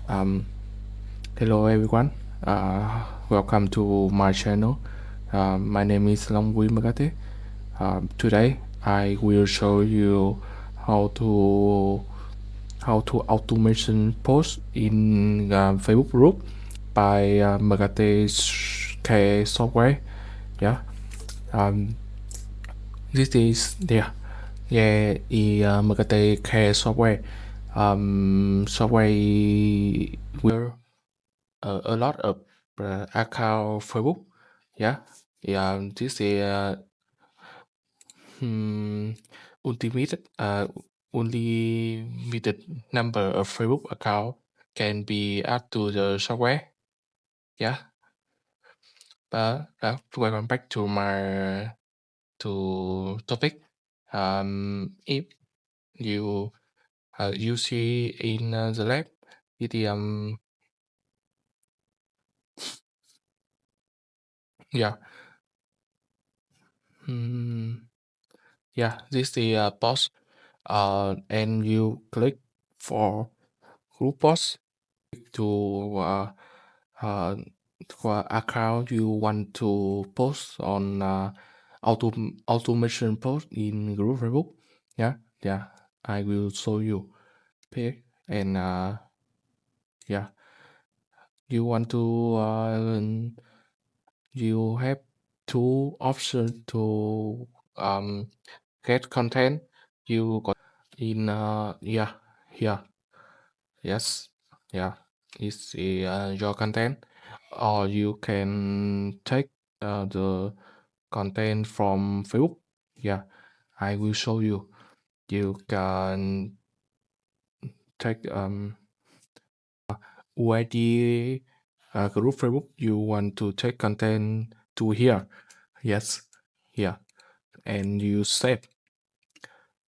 Um, Hello everyone. Welcome to my channel. My name is MKT. Today I will show you how to automation post in Facebook group by MKT software. Yeah. Um, this is the MKT software. Software will a lot of account Facebook. Yeah, yeah. This is hmm, ultimate unlimited number of Facebook account can be added to the software. Yeah, but welcome back to my topic. If you see in the lab, the yeah. Hmm. Yeah, this is the post. And you click for group post to uh, for account you want to post on automation post in group Facebook. Yeah, yeah. I will show you. Pick and yeah, you want to you have two options to get content. You got in yeah, yeah, yes, yeah. It's your content, or you can take the content from Facebook. Yeah, I will show you. You can take UID group Facebook. You want to take content to here. Yes, yeah, and you save.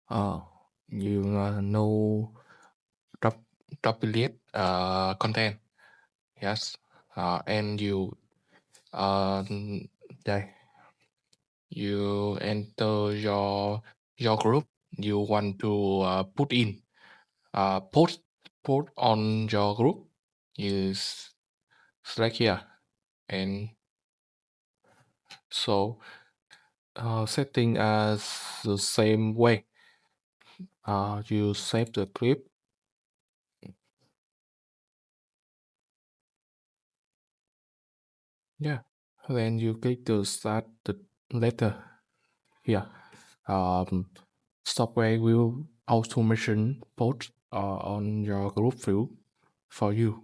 Uh, you know drop duplicate content. Yes, and you uh, đây you enter your group you want to put in post on your group. You select here and so setting as the same way. You save the clip. Yeah, then you click to start the letter here. um, Software will automation post on your group view for you.